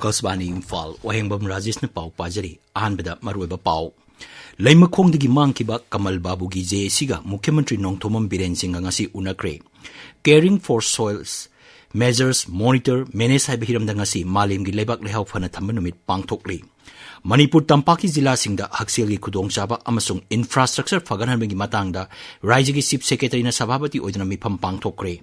Akasbani Imphal, Wahengbam Rajesh na pau pajari, ahanbada maruiba pau. Laimakongdagi mangkiba Kamal Babugi JAC-ga Mukhyamantri Nongthomam Biren Singh ngasi unakre. Caring for soils measures monitor manage haiba hiramda ngasi malemgi leibak lehau phana thamba numit pangthokli. Manipur tampaki zila singda hakselgi khudongchaba amasung infrastructure faganhanbagi matangda Raijagi Chief Secretary na Sabhabati oidana mifam pangthokre.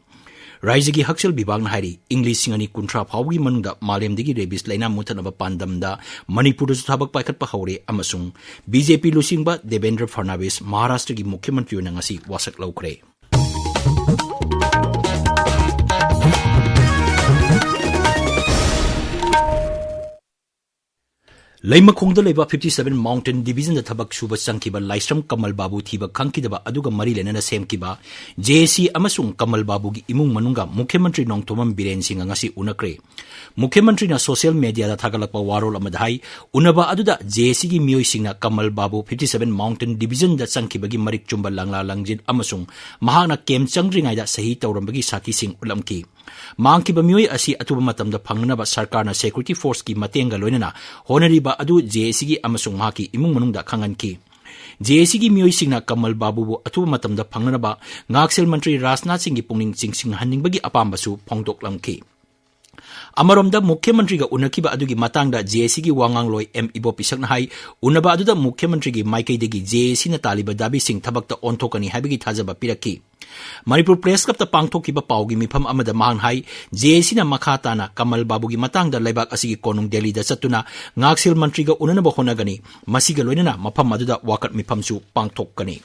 Raijagi Haksel Bibagna Hari, English Singani Kuntra Paugi Manunda, Malemdigi Rebis Lena Mutanaba Pandamda, Manipur Tabak Pakat Pahaure, Amasung, BJP Lusingba, Devendra Fadnavis, Maharashtra Gi Mukhyamantri Nangasi, Wasak Laukre. Laimakongda leba 57 Mountain Division da thabak suba sangkiba Laisram Kamal Babu thiba khangkidaba aduga mari lenana semkiba JAC amasung Kamal Babu gi imung manunga Mukhyamantri Nongthomam Biren Singh ngasi unakre. Mukhyamantri na social media da thagalakpa warol amadhai unaba aduda JAC gi mioi singna Kamal Babu 57 Mountain Division da sangkiba gi marik chumba langla langjin amasung mahana kem changringai da sahi tawrambagi saki sing ulamki. Mangkiba mioi asi atuba matamda phangnaba sarkarna security force ki matenga loinana honariba adu JAC gi amasung mahaki imung manungda khanganki. JAC gi mioi singna Kamal Babu bu atuba matamda phangnaba ngaksel mantri Rajnath Singh gi pungning chingsing hanningbagi apambasu phongdoklamki. Amaromda Mukhyamantri ga unakiba adugi matangda JAC gi wangang loi M Ibo pisakna hai unaba aduda Mukhyamantri gi maikaidagi JAC na taliba dabi sing thabakta onthokani haibagi thajaba piraki. Manipur Press Club ta pangthokiba paugi mifam amada mahang hai JAC na makha na Kamal Babu gi matangda laibak asigi konung Delhi da chatuna ngaksel mantri ga unanaba honagani masiga loinana mafam aduda wakat mifamsu pangthokani.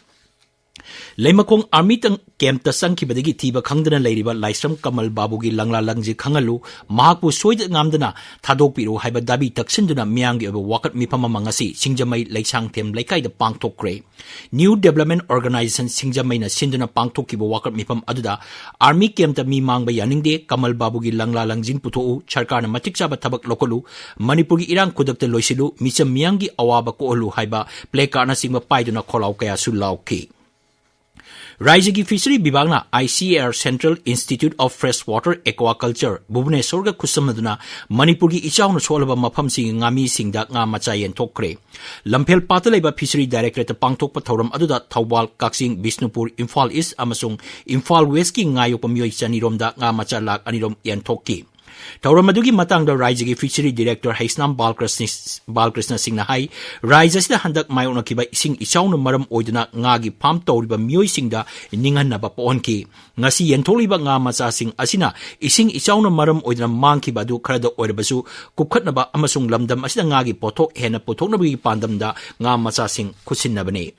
Laimakong Army tang camp ta sangkibadagi thiba khangdana leiriba Laisram Kamal Babu gi langla langji khangalu mahakpu soida ngamdana thadokpiru haiba dabi taksinduna miyangi oba wakat mifam amangasi singjamai laisang them laikai da pangthokre. New Development Organization singjamai na sinduna pangthokiba wakat mifam aduda Army camp ta mi mangba yaningde Kamal Babu gi langla langjin puthou sarkarna matik chaba thabak lokolu Manipur gi irang kudakta loisilu micham miyangi awaba ko olu haiba placard singba paiduna kholau kaya su lauki. Raijagi Fishery Bibagna ICAR Central Institute of Freshwater Aquaculture Bhubaneswar ga kusamaduna Manipur gi ichawna solaba mafam sing ngami singda nga macha yenthokre. Lamphel patalaiba Fishery Directorate pangthokpa thoram aduda Thawbal Kaksing Bishnupur Imphal East amasung Imphal West ki ngayokpa mioi chaniromda nga macha lak anirom yenthokki. Tauramadugi matangda Raijagi Fishery Director Haisnam Balkrishna Singh na hai Raijasida handak mayona kiba ising ichawna maram oiduna ngagi farm tawriba mioi singda ninghanaba ponki ngasi yentholiba nga macha sing asina ising ichawna maram oiduna mangkiba adu kharada oirabasu kupkhatnaba amasung lamdam asida ngagi pothok hena pothoknabagi pandamda nga macha sing khusinnabani.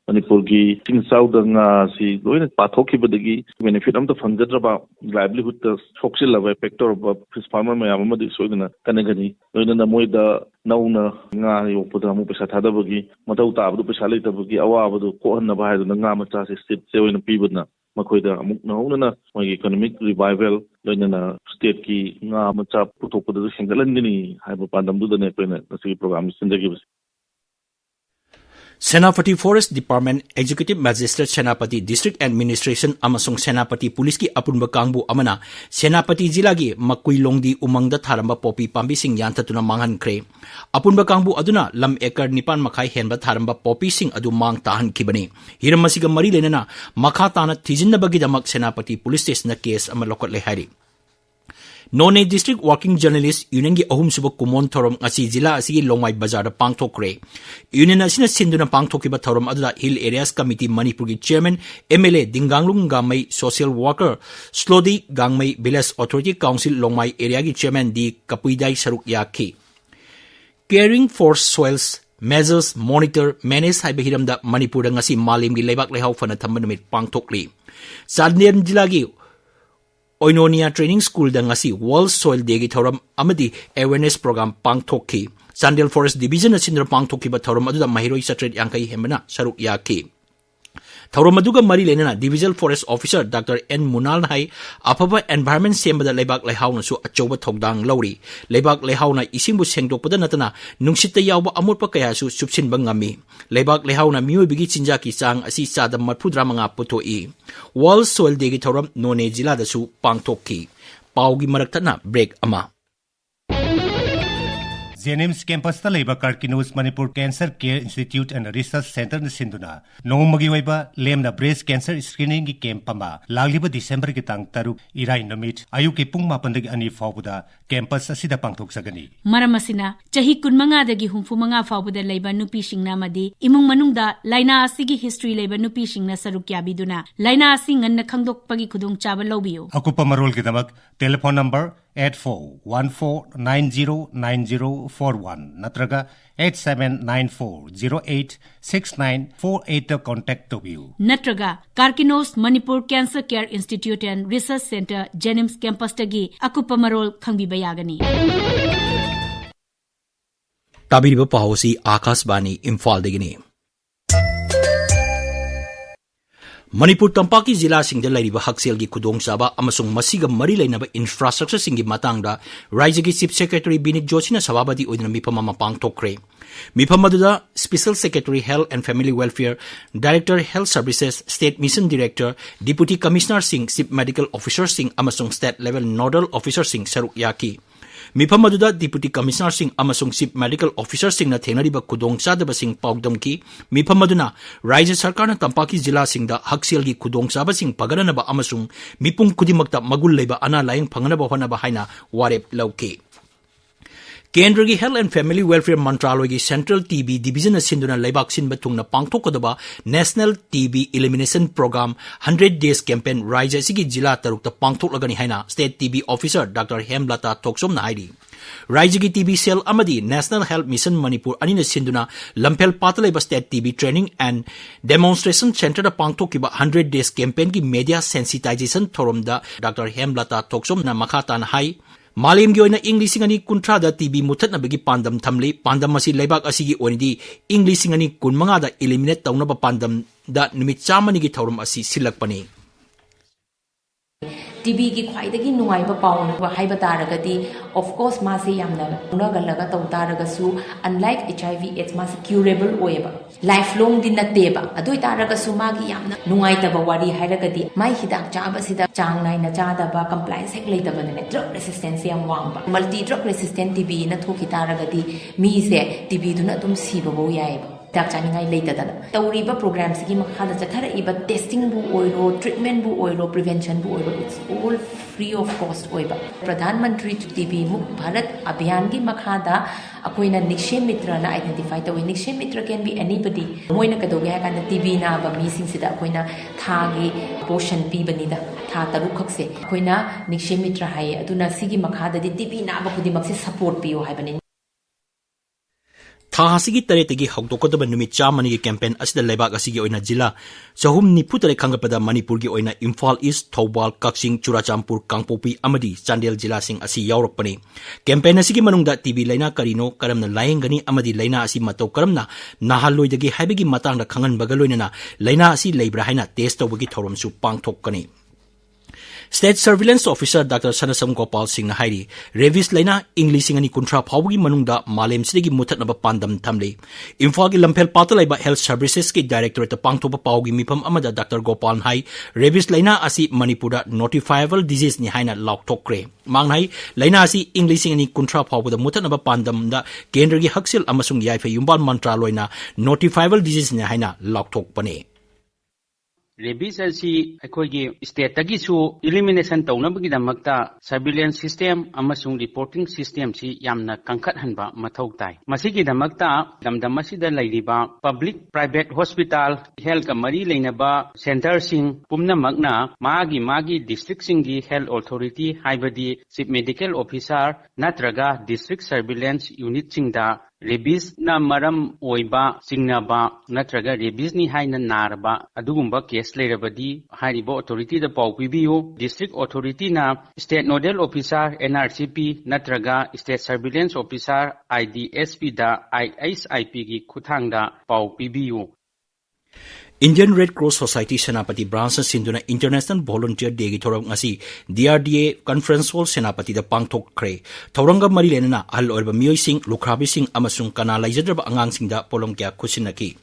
Manipur gi singsaw da nga si loina pathokibadagi benefit amta fangjadraba livelihood ta soksilaba factor of fish farmer mayam amadi soidana kanagani loina na moida nauna nga yopoda mu pesa thadabagi matau tabdu pesa leitabagi awabadu kohanna ba haiduna nga macha se state se oina pibadna makoida amuk nauna mogi economic revival loina na state ki nga macha puthokpada sengalandini haiba pandamdu da ne pena nasi program sindagi bas. Senapati Forest Department Executive Magistrate Senapati District Administration amasung Senapati Police ki apunba kangbu amana Senapati Jila gi Makuilongdi umangda tharamba popi pambi sing yantatuna manghan kre. Apunba kangbu aduna lam ekar nipan makai henba tharamba popi sing adu mang tahan kibani. Hiram masiga mari lenana makha tana thijinnabagi damak Senapati Police Station na case amalokot lehari. None District Working Journalist Union gi ahum suba kumon thorom asi jila asigi Longmai Bazar da pangthokre. Union asina sinduna pangthokiba thorom aduda Hill Areas Committee Manipur gi Chairman MLA Dinganglung Gamai Social Worker Slodi Gangmai Village Authority Council Longmai Area gi Chairman di Kapuidai Saruk Yaki. Caring for soils measures monitor manage haiba hiramda Manipur da ngasi malim gi leibak lehau fana thamba numit pangthokli. Sadner jila gi Oinonia Training School da ngasi World Soil Day gi thoram amadi awareness program pangthokki. Sandel Forest Division na sindra pangthokki ba thoram aduda mahiroi satret yangkai hemana saruk yaki. Thoram aduga mari lenana Divisional Forest Officer Dr. N. Munal hai apaba environment sembada leibak lehau na su achoba thogdang lauri. Leibak lehau na isingbu sengdokpada natana nungsitta yawba amurpa kaya su subsinba ngami. Leibak lehau na mioi bigi chinjaki chang asi chada marphudra manga puthoi. World Soil Day gi thoram None Jila da su pangthokki. Paugi maraktana break ama. Jennings campus ta leiba Karkinos Manipur Cancer Care Institute and Research Center na sinduna nongmagi waiba lemna breast cancer screening gi camp pama lagliba December ki tang taruk irai namit ayu ki pung 8 dagi ani fawbuda campus asida pangthok sagani maramasina chahi kunmanga dagi humfumanga fawbuda leiba nupi singna madi imung manungda laina asigi history leiba nupi singna saruk yabiduna laina asing nganna khangdok pagi khudung chaba lobiyo akupa marol ki damak telephone number 8414909041 natraga 8794086948 ta contact to you natraga Karkinos Manipur Cancer Care Institute and Research Center Jennings campus tagi akupa marol khangbi bayagani tabiriba pahosi Akashbani Imphal degini Manipur Tampaki Zilla Singda Lariba Haksel gi Kudong Saba amasung masiga mari lainaba infrastructure singi matangda Raijagi Chief Secretary Binit Joshina Sababadi oidna mipama mapang tokre Mipamaduda Special Secretary Health and Family Welfare Director Health Services State Mission Director Deputy Commissioner Singh Chief Medical Officer Singh amasung State Level Nodal Officer Singh Saruk Yaki Mipamaduda Deputy Commissioner Singh amasung Chief Medical Officer Singh na thenariba kudong sadaba sing paugdamki Mipamaduna Raja Sarkar na Tampaki Zilla Singda Haksel gi kudong saba sing pagaranaba amasung mipung kudimakta magul leiba ana layang phanganaba honaba haina warep lauke Kendra gi Health and Family Welfare Mantraloy gi Central TB Division na sinduna laibak sinba tungna pangthokadaba National TB Elimination Program 100 Days Campaign Raja sigi Zilla tarukta pangthoklagani haina State TB Officer Dr. Hemlata Toksom na haidi Raja gi TB Cell amadi National Health Mission Manipur anina sinduna Lampel Patalaiba State TB Training and Demonstration Center da pangthokiba 100 Days Campaign gi media sensitization thorumda Dr. Hemlata Toksom na makhatan hai Malim gi oina English ngani kuntra da TB muthatna bagi pandam thamli pandam masi leibak asigi onidi English ngani kunmanga da eliminate tawna ba pandam da numit chamani gi thorum asi silakpani TB ki khwaidagi nuaiba pauna wa haiba taragati of course masi yamna unagalaga taw taragasu unlike HIV AIDS masi curable oeba lifelong din nateba adoi taragasu magi yamna nuaitaba wari hairagati mai hidak chaba sida chang nai na chada ba compliance hek leitaba ne drug resistance yam wangba multi drug resistant TB na thoki taragati mi se TB duna tum siba bo yaiba dak chaningai leitadana tawriba programs gi makhada chathara iba testing bu oiro treatment bu oiro prevention bu oiro it's all free of cost oiba pradhan mantri TB mukt bharat abhiyan gi makhada akoina nikshe mitra na identify tawi nikshe mitra can be anybody moina kadoge ha kana TB na ba mi sing sida akoina thagi portion pi banida tha taru khakse akoina nikshe mitra hai aduna sigi makhada di TB na ba khudi makse support piyo hai bani Thahasigi taretagi hawdokadaba numit chamani gi campaign asida leibak asigi oina jila chahum niputare khangapada Manipur gi oina Imphal East Thobal Kaksing Churachampur Kangpopi amadi Chandel jila sing asi yawrakpani campaign asigi manungda TB laina karino karamna layengani amadi laina asi matau karamna nahaloidagi haibagi matangda khangan bagaloinana laina asi leibra haina test tawbagi thoromsu pangthokkani State Surveillance Officer Dr. Sanasam Gopal Singh Hairi Revis Laina English ngani kuntra phawgi manungda malem sidagi muthatnaba pandam thamle Imphal gi Lampel Patalaiba Health Services ki Directorate pangthopa pawgi mifam amada Dr. Gopal Hai Revis Laina asi Manipura notifiable disease ni haina laukthokre mangnai Laina asi English ngani kuntra phawda muthatnaba pandam da Kendra gi Haksel amasung Yaifa Yumbal Mantraloina notifiable disease ni haina laukthokpane Rabies asi akoigi state tagi su elimination tawnabagi damakta surveillance system amasung reporting system si yamna kangkhat hanba mathau tai masigi damakta damdam asida lairiba public private hospital health kamari leinaba center sing pumna magna magi district singi health authority haibadi chief medical officer natraga district surveillance unit singda Rabies na maram oiba singnaba natraga rabies ni haina narba adugumba case lerabadi haribo authority da pau pibiyo district authority na state nodal officer NRCP natraga state surveillance officer IDSP da ISIP gi khuthangda pau pibiyo Indian Red Cross Society Senapati Branch Sinduna International Volunteer Day gi thorong asi DRDA Conference Hall Senapati da pangthok khre thoranga mari lenana al orba mioi sing lukhrabi sing amasung kana laijadraba angang sing da polong kya khusinaki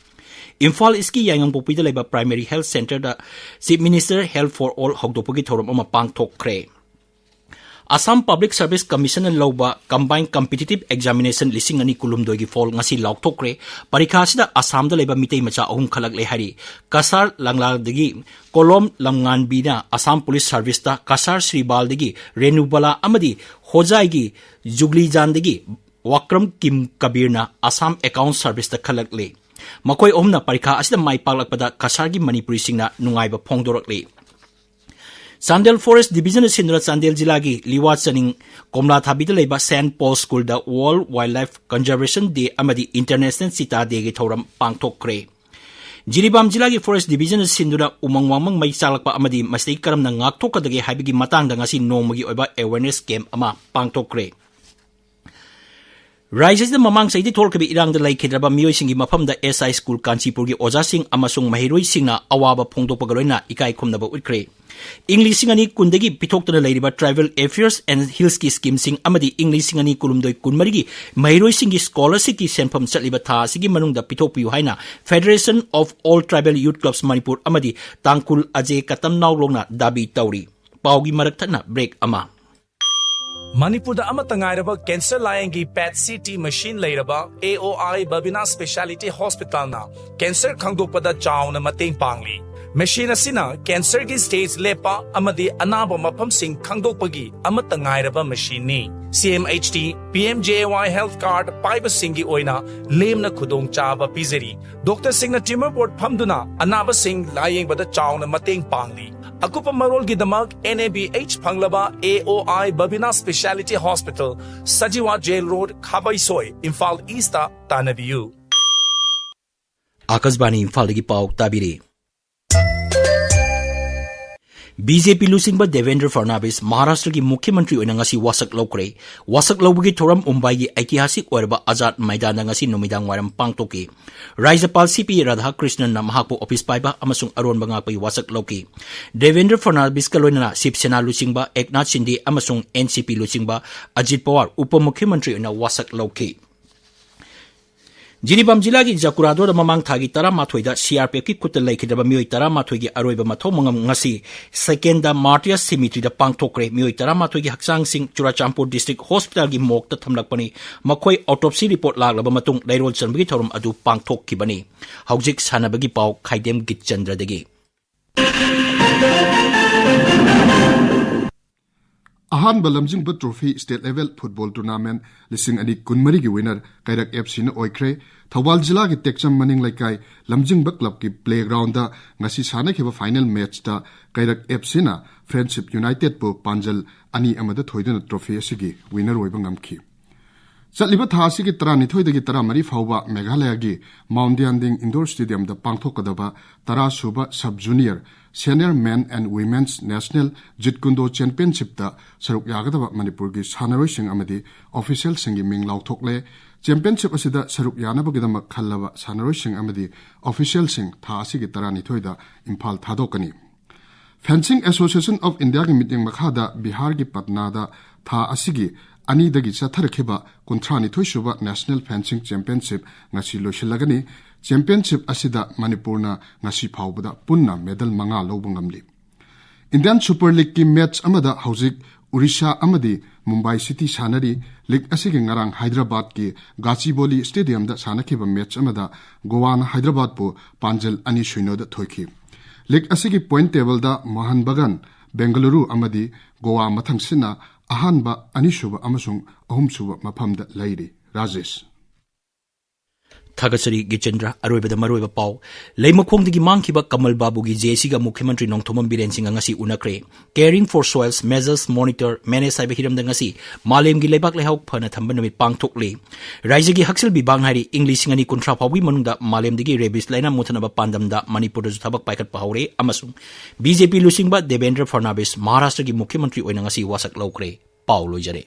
Imphal iski yangang popi da leba Primary Health Center da Chief Minister Health for All hogdopogi thorom ama pangthok khre Assam Public Service Commission lauba Combined Competitive Examination lising ani kulumdoi gi fall ngasi laukthokre parikha sida Assam da leba mitei macha ahum khalak le hari Kasar Langla dagi Kolom Lamngan bina Assam Police Service ta Kasar Sribal dagi Renubala amadi Hojai gi Jugli Jan dagi Wakram Kim Kabirna Assam Account Service ta khalak le makoi omna parikha asida mai paklakpada Kasar gi Manipuri singna nungaiba phongdorak le Sandel Forest Division Sindra Sandel Jilagi Liwat Saning Komla Thabida Leba St. Paul School da World Wildlife Conservation Day amadi International Sita Day gi thoram pangthokre Jiribam Jilagi Forest Division Sindura umangwangmang mai chalakpa amadi mastai karamna ngakthokadage haibigi matangda ngasi nomagi oiba awareness camp ama pangthokre Rises the Mamang Saidi Tolkabi Irang the Lake Hidraba Miosingi Mapam the SI School Kanchipurgi Ozasing Amasung Mahiroi Singna Awaba Pongdo Pagarona Ikai Kumnaba Ukre English Singani Kundagi Pitok to the Lady Tribal Affairs and Hillski Scheme Sing Amadi English Singani Kulumdoi Kunmarigi Mahiroi Singi Scholarship Senpam Salibata Sigi Manung the Pitopu Haina Federation of All Tribal Youth Clubs Manipur Amadi Tangkul Ajay Katam Naulona Dabi Tauri Paugi Maratana Break Ama Manipur da amata ngairaba cancer layangi PET CT machine leiraba AOI Babina Speciality Hospital na cancer khangdokpada chawna mateng pangli machine asina cancer gi stage lepa amadi anaba mafam sing khangdokpagi amata ngairaba machine ni CMHT PMJY health card paiba singi oina lemna khudong chaba pizeri Dr. Singna tumor board phamduna anaba sing layeng bada chawna mateng pangli Akupa Marol Gidamak NABH Panglaba AOI Babina Speciality Hospital Sajiwa Jail Road Khabai Soy Imphal East Tanabiu Akasbani Imphal gi pau tabiri BJP Lusingba Devendra Fadnavis Maharashtra ki Mukhyamantri oina ngasi wasak lokre wasak lobagi thoram umbai gi aitihasik oirba Azad Maidan ngasi numidang waram pangtoki Raijapal CP Radha Krishnan na mahakpo office paiba amasung aron banga pai wasak loki Devendra Fadnavis kaloina Ship Sena Lusingba Eknath Shinde amasung NCP Lusingba Ajit Pawar Upamukhyamantri oina wasak loki Jiribam Jilagi Jakurado da Mamang Thagi Taramathoi da CRPF ki kutal laikhidaba mioi Taramathoi gi aroiba mathau mangam ngasi second da Martyrs Cemetery da pangthokre mioi Taramathoi gi haksang sing Churachampur District Hospital gi mok ta thamlakpani makhoi autopsy report laglaba matung lairol chanbagi thorum adu pangthokkibani haujik sanabagi pau Khaidem Geetchandra dagi Ahan Balamjing But Trophy State Level Football Tournament Lising Ani Kunmari ki winner Kairak FC na oikre Thawal Jila ki Tekcham Maning Laikai Lamjing But Club ki playground da ngasi sana khiba final match da Kairak FC na Friendship United po Panjal Ani amada thoiduna trophy asigi winner oiba ngamki Chatliba tha asigi tara nithoi dagi tara mari phawba Meghalaya gi Mount Dianding Indoor Stadium da pangthokadaba tara suba sub junior Senior Men and Women's National Geetchandra Championship da saruk yagadaba Manipur gi sanaroi sing amadi official singi ming lauthokle championship asida saruk yanaba gidama khallaba sanaroi sing amadi official sing tha asigi tara nithoi da Imphal thadokani Fencing Association of India ki meeting makhada Bihar gi Patna da tha asigi ani dagi chatharakhiba kuntrani thoisuba National Fencing Championship ngasi loshilagani Championship asida Manipurna ngasi phawbada punna medal manga lobungamli Indian Super League ki match amada haujik Odisha amadi Mumbai City sanari league asigi ngarang Hyderabad ki Gachibowli Stadium da sanakhiba match amada Goa na Hyderabad po Panjal ani shuino da thoiki league asigi point table da Mohan Bagan Bengaluru amadi Goa mathangsina ahanba anishuba amasung ahumsuba maphamda lairi Rajesh Thagasari Geetchandra aroibada maroiba pau leimakhongdagi mangkhiba Kamal Babu gi JC ga Mukhyamantri Nongthomam Biren Singh ngasi unakre Caring for Soils Measures Monitor Manage saiba hiram da ngasi malem gi leibak lehauk phana thamba namit pangthokle Raija gi Haksel Bibang hari English ngani kunthra phawi manungda malem digi rabies laina muthanaba pandam da Manipur da thabak paikat pahaure amasung BJP Lusingba Devendra Fadnavis Maharashtra gi Mukhyamantri oina ngasi wasak laukre pau loijare